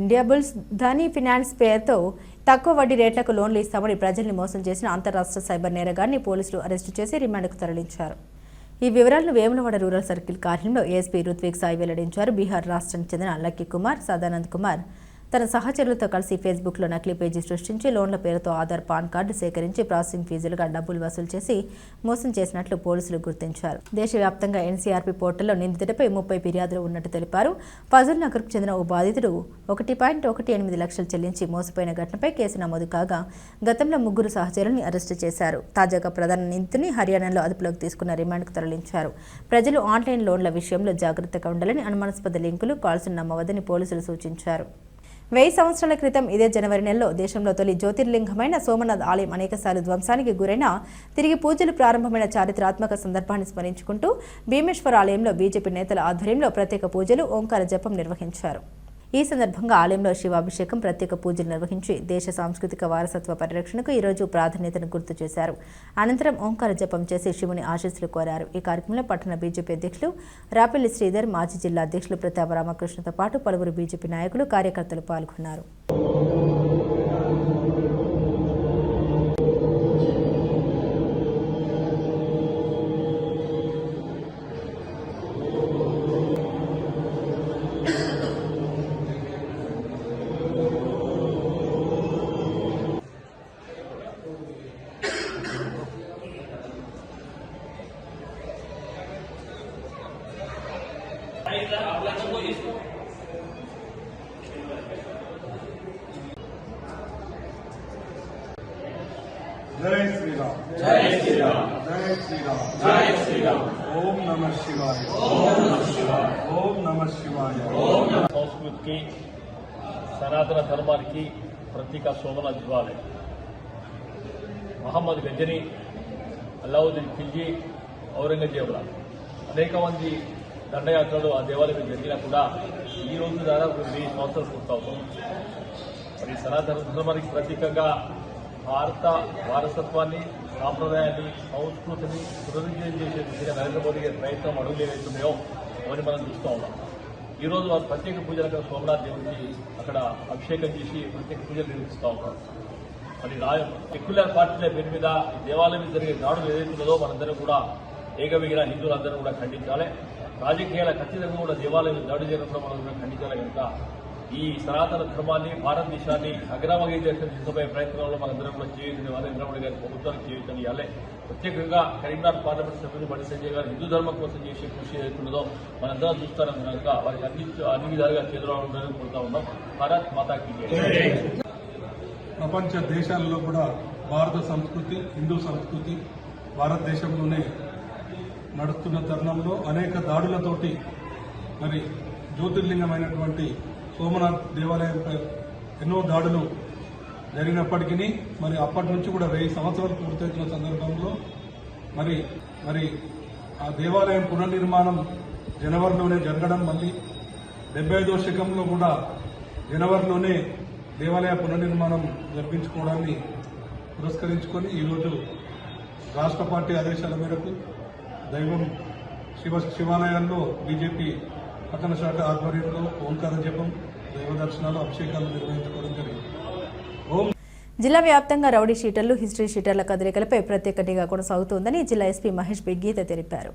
India bulls Dhani finance పేరుతో తక్కువ వడ్డీ రేట్లకు లోన్లు ఇస్తామని ప్రజల్ని మోసం చేసిన అంతర్రాష్ట్ర సైబర్ నేరగాన్ని పోలీసులు అరెస్టు చేసి రిమాండ్కు తరలించారు. ఈ వివరాలను వేములవాడ రూరల్ సర్కిల్ కార్యాలయంలో ఏఎస్పీ రుత్విక్ సాయి వెల్లడించారు. బీహార్ రాష్ట్రానికి చెందిన లక్కీ కుమార్ సదానంద్ కుమార్ తన సహచరులతో కలిసి ఫేస్బుక్లో నకిలీ పేజీ సృష్టించి లోన్ల పేరుతో ఆధార్ పాన్ కార్డు సేకరించి ప్రాసెసింగ్ ఫీజులుగా డబ్బులు వసూలు చేసి మోసం చేసినట్లు పోలీసులు గుర్తించారు. దేశవ్యాప్తంగా ఎన్సీఆర్పీ పోర్టల్లో నిందితుడిపై 30 ఫిర్యాదులు ఉన్నట్టు తెలిపారు. ఫజల్ నగర్కు చెందిన ఓ బాధితుడు 1.18 లక్షలు చెల్లించి మోసపోయిన ఘటనపై కేసు నమోదు కాగా గతంలో 3 సహచరుల్ని అరెస్టు చేశారు. తాజాగా ప్రధాన నిందితుని హర్యానాలో అదుపులోకి తీసుకున్న రిమాండ్కు తరలించారు. ప్రజలు ఆన్లైన్ లోన్ల విషయంలో జాగ్రత్తగా ఉండాలని, అనుమానాస్పద లింకులు, కాల్స్ను నమ్మవద్దని పోలీసులు సూచించారు. 1000 సంవత్సరాల క్రితం ఇదే జనవరి నెలలో దేశంలో తొలి జ్యోతిర్లింగమైన సోమనాథ్ ఆలయం అనేకసార్లు ధ్వంసానికి గురైన తిరిగి పూజలు ప్రారంభమైన చారిత్రాత్మక సందర్భాన్ని స్మరించుకుంటూ భీమేశ్వర ఆలయంలో బీజేపీ నేతల ఆధ్వర్యంలో ప్రత్యేక పూజలు, ఓంకార జపం నిర్వహించారు. ఈ సందర్భంగా ఆలయంలో శివాభిషేకం, ప్రత్యేక పూజలు నిర్వహించి దేశ సాంస్కృతిక వారసత్వ పరిరక్షణకు ఈరోజు ప్రాధాన్యతను గుర్తు చేశారు. అనంతరం ఓంకార జపం చేసి శివుని ఆశీస్సులు కోరారు. ఈ కార్యక్రమంలో పట్టణ బీజేపీ అధ్యక్షులు రాపిల్లి శ్రీధర్, మాజీ జిల్లా అధ్యక్షులు ప్రతాప రామకృష్ణతో పాటు పలువురు బీజేపీ నాయకులు, కార్యకర్తలు పాల్గొన్నారు. जय श्री राम, जय श्री राम, जय श्री राम, जय श्री राम। ओम नमः शिवाय, ओम नमः शिवाय, ओम नमः शिवाय। संस्कृत की सनातन धर्म की प्रतीक सोमनाथ देवालय मोहम्मद गजनी, अल्लाउद्दीन खिल्जी, औरंगजेबुల అనేక మంది దండయాత్రలు ఆ దేవాలయం జరిగినా కూడా ఈ రోజు దాదాపు 1000 సంవత్సరాలు పూర్తవుతుంది. మరి సనాతన ధర్మానికి ప్రతీకగా భారత వారసత్వాన్ని, సాంప్రదాయాన్ని, సంస్కృతిని పునరుద్ధరణ చేసే దిశగా నరేంద్ర మోదీ గారి ప్రయత్నం అడుగులు ఏవైతున్నాయో అవన్నీ మనం చూస్తూ ఉన్నాం. ఈ రోజు వారు ప్రత్యేక పూజలు అక్కడ సోమనాథ్ దేవుడికి అక్కడ అభిషేకం చేసి ప్రత్యేక పూజలు నిర్వహిస్తూ ఉంటారు. మరి సెక్యులర్ పార్టీల పేరు మీద ఈ దేవాలయం మీద జరిగే దాడులు ఏదైతున్నదో మనందరం కూడా ఏకమిగిన హిందువులందరూ కూడా ఖండించాలి. రాజకీయాల ఖచ్చితంగా కూడా దేవాలయం దాడి చేయడం మనం కూడా ఖండించాలి. కనుక ఈ సనాతన ధర్మాన్ని, భారతదేశాన్ని అగ్రమగీ దేశం తీసుకుపోయే ప్రయత్నంలో మనందరం కూడా చేయొచ్చు. నరేంద్ర మోడీ గారి ప్రభుత్వానికి చేయొచ్చని ఇవ్వాలి. ప్రత్యేకంగా కరీంనగర్ పార్లమెంట్ సభ్యులు బండి సంజయ్ గారు హిందూ ధర్మం కోసం చేసే కృషి ఏదైతుందో మనందరం చూస్తారని కనుక వారికి అన్ని విధాలుగా చేతులు ఉండాలని కోరుతా ఉన్నాం. భారత్ మాతాకి జై. ప్రపంచ దేశాలలో కూడా భారత సంస్కృతి, హిందూ సంస్కృతి భారతదేశంలోనే నడుస్తున్న తరుణంలో అనేక దాడులతోటి మరి జ్యోతిర్లింగమైనటువంటి సోమనాథ్ దేవాలయంపై ఎన్నో దాడులు జరిగినప్పటికీ మరి అప్పటి నుంచి కూడా 1000 సంవత్సరాలు పూర్తవుతున్న సందర్భంలో మరి ఆ దేవాలయం పునర్నిర్మాణం జనవరిలోనే జరగడం, మళ్ళీ 75వ శకంలో కూడా జనవరిలోనే దేవాలయ పునర్నిర్మాణం జరిపించుకోవడాన్ని పురస్కరించుకొని ఈరోజు రాష్ట్ర పార్టీ ఆదేశాల మేరకు దైవం శివాలయాల్లో బీజేపీ పట్టణ శాఖ ఆధ్వర్యంలో ఓంకార జపం, దైవ దర్శనాలు, అభిషేకాలు నిర్వహించుకోవడం జరిగింది. జిల్లా వ్యాప్తంగా రౌడీ షీటర్లు, హిస్టరీ షీటర్ల కదలికలపై ప్రత్యేక నిఘా కొనసాగుతోందని జిల్లా ఎస్పీ మహేష్ బి గీత తెలిపారు.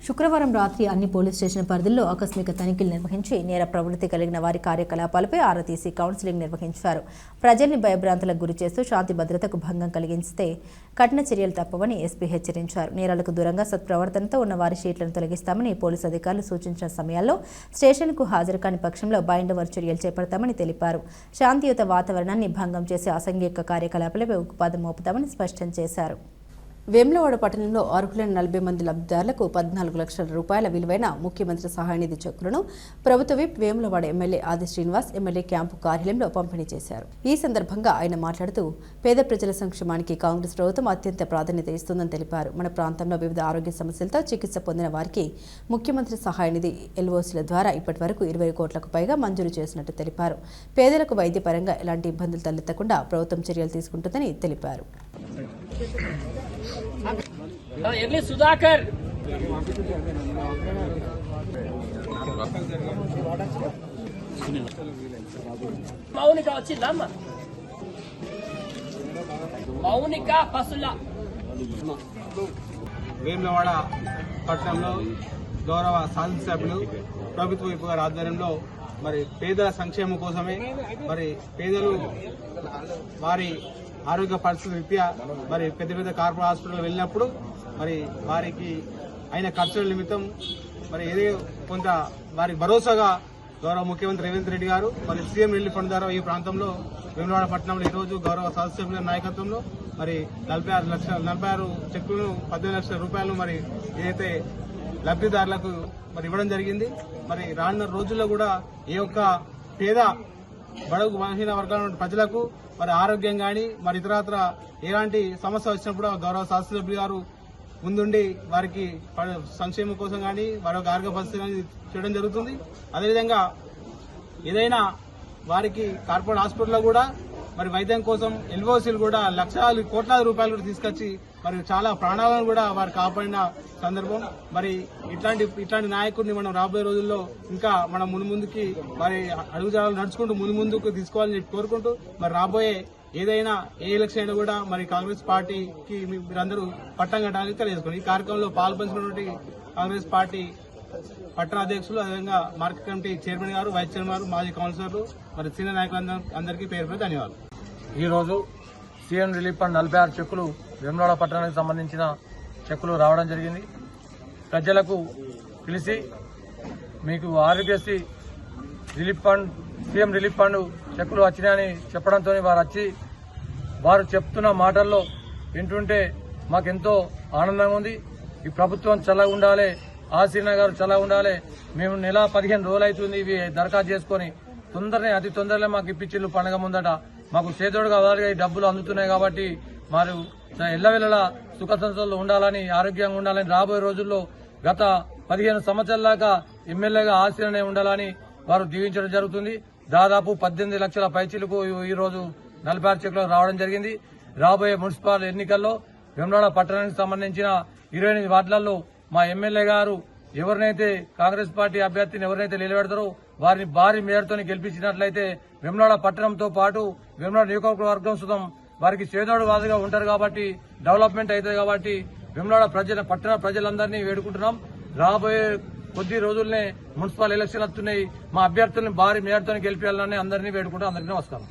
శుక్రవారం రాత్రి అన్ని పోలీస్ స్టేషన్ పరిధిలో ఆకస్మిక తనిఖీలు నిర్వహించి నేర ప్రవృత్తి కలిగిన వారి కార్యకలాపాలపై ఆరా తీసి కౌన్సిలింగ్ నిర్వహించారు. ప్రజల్ని భయభ్రాంతులకు గురి చేస్తూ శాంతి భద్రతకు భంగం కలిగిస్తే కఠిన చర్యలు తప్పవని ఎస్పీ హెచ్చరించారు. నేరాలకు దూరంగా సత్ప్రవర్తనతో ఉన్న వారి షీట్లను తొలగిస్తామని పోలీసు అధికారులు సూచించిన సమయాల్లో స్టేషన్కు హాజరు కాని పక్షంలో బైండ్ ఓవర్ చర్యలు చేపడతామని తెలిపారు. శాంతియుత వాతావరణాన్ని భంగం చేసే అసాంఘిక కార్యకలాపాలపై ఉక్కుపాదం మోపుతామని స్పష్టం చేశారు. వేములవాడ పట్టణంలో అర్హులైన 40 మంది లబ్ధిదారులకు 14 లక్షల రూపాయల విలువైన ముఖ్యమంత్రి సహాయ నిధి చెక్కులను ప్రభుత్వ విప్ వేములవాడ ఎమ్మెల్యే ఆది శ్రీనివాస్ ఎమ్మెల్యే క్యాంపు కార్యాలయంలో పంపిణీ చేశారు. ఈ సందర్భంగా ఆయన మాట్లాడుతూ పేద ప్రజల సంక్షేమానికి కాంగ్రెస్ ప్రభుత్వం అత్యంత ప్రాధాన్యత ఇస్తుందని తెలిపారు. మన ప్రాంతంలో వివిధ ఆరోగ్య సమస్యలతో చికిత్స పొందిన వారికి ముఖ్యమంత్రి సహాయ నిధి ఎల్ఓసీల ద్వారా ఇప్పటి వరకు 20 కోట్లకు పైగా మంజూరు చేసినట్టు తెలిపారు. పేదలకు వైద్యపరంగా ఎలాంటి ఇబ్బందులు తలెత్తకుండా ప్రభుత్వం చర్యలు తీసుకుంటుందని తెలిపారు. సుధాకర్ మౌనిక వచ్చిందమ్మా మౌనిక పసుల వేములవాడ పట్టణంలో గౌరవ శాసనసభ్యులు ప్రభుత్వ విప్ గారి ఆధ్వర్యంలో మరి పేదల సంక్షేమం కోసమే మరి పేదలు వారి ఆరోగ్య పరిస్థితి రీత్యా మరి పెద్ద పెద్ద కార్పొరేట్ హాస్పిటల్ వెళ్ళినప్పుడు మరి వారికి అయిన ఖర్చుల నిమిత్తం మరి ఏదో కొంత వారికి భరోసాగా గౌరవ ముఖ్యమంత్రి రేవంత్ రెడ్డి గారు మరి సీఎం రిలీఫ్ ఫండ్ ద్వారా ఈ ప్రాంతంలో వేములవాడ పట్టణంలో ఈరోజు గౌరవ శాసనసభ్యుల నాయకత్వంలో మరి 46 చెక్కులను 15 లక్షల రూపాయలు మరి ఏదైతే లబ్ధిదారులకు మరి ఇవ్వడం జరిగింది. మరి రానున్న రోజుల్లో కూడా ఏ ఒక్క పేద బడుగు బలహీన వర్గాల ప్రజలకు మరి ఆరోగ్యం కానీ మరి ఇతరత్ర ఎలాంటి సమస్య వచ్చినప్పుడు గౌరవ శాసనసభ్యులు గారు ముందుండి వారికి సంక్షేమం కోసం కానీ వారి యొక్క ఆరోగ్య పరిస్థితి కానీ చేయడం జరుగుతుంది. అదేవిధంగా ఏదైనా వారికి కార్పొరేట్ హాస్పిటల్లో కూడా మరి వైద్యం కోసం ఎల్ఓసీలు కూడా లక్షల కోట్లాది రూపాయలు కూడా తీసుకొచ్చి మరి చాలా ప్రాణాలను కూడా వారు కాపాడిన సందర్భం. మరి ఇట్లాంటి నాయకుడిని మనం రాబోయే రోజుల్లో ఇంకా మనం ముందుకి మరి అడుగుజాడలు నడుచుకుంటూ ముందుకు తీసుకోవాలని కోరుకుంటూ మరి రాబోయే ఏదైనా ఏ ఎలక్షన్ అయినా కూడా మరి కాంగ్రెస్ పార్టీకి మీరందరూ పట్టం కట్టాలని తెలియజేసుకోండి. ఈ కార్యక్రమంలో పాల్పంచుకున్నటువంటి కాంగ్రెస్ పార్టీ పట్టణ అధ్యక్షులు, అదేవిధంగా మార్కెట్ కమిటీ చైర్మన్ గారు, వైస్ చైర్మన్ గారు, మాజీ కౌన్సిలర్లు, మరి సీనియర్ నాయకులందరికీ పేరు పేరు ధన్యవాదాలు. ఈరోజు సీఎం రిలీఫ్ ఫండ్ 46 చెక్కులు వేములవాడ పట్టణానికి సంబంధించిన చెక్కులు రావడం జరిగింది. ప్రజలకు పిలిచి మీకు Aarogyasri relief fund CM relief fund చెక్కులు వచ్చినాయని చెప్పడంతో వారు వచ్చి వారు చెప్తున్న మాటల్లో వింటుంటే మాకెంతో ఆనందంగా ఉంది. ఈ ప్రభుత్వం చల్లగా ఉండాలి, ఆశీర్ణ గారు చల్లగా ఉండాలి. మేము నెల 15 రోజులు అవుతుంది ఇవి దరఖాస్తు చేసుకుని అతి తొందరలో మాకు ఇప్పించిల్లు పండగ ముందట. మాకు చేదోడు కావాలి, ఈ డబ్బులు అందుతున్నాయి కాబట్టి మరి ఎల్లవెల్లలా సుఖ సంతోషాలు ఉండాలని, ఆరోగ్యంగా ఉండాలని, రాబోయే రోజుల్లో గత 15 సంవత్సరాల దాకా ఎమ్మెల్యేగా ఆశీర్ణనే ఉండాలని వారు దీవించడం జరుగుతుంది. దాదాపు 18 లక్షల పైచీలకు ఈ రోజు 46 చెక్కులు రావడం జరిగింది. రాబోయే మున్సిపల్ ఎన్నికల్లో వేములవాడ పట్టణానికి సంబంధించిన 28 వార్డులలో మా ఎమ్మెల్యే గారు ఎవరినైతే కాంగ్రెస్ పార్టీ అభ్యర్థిని ఎవరినైతే నిలబెడతారో వారిని భారీ మేరతో గెలిపించినట్లయితే వేములవాడ పట్టణంతో పాటు వేములవాడ నియోజకవర్గం సుతం వారికి చేదోడు వాదుగా ఉంటారు కాబట్టి డెవలప్మెంట్ అవుతుంది కాబట్టి వేములవాడ పట్టణ ప్రజలందరినీ వేడుకుంటున్నాం. రాబోయే కొద్ది రోజుల్నే మున్సిపల్ ఎలక్షన్ వస్తున్నాయి. మా అభ్యర్థులను భారీ మేరతో గెలిపించాలని అందరినీ వేడుకుంటూ అందరికీ నమస్కారం.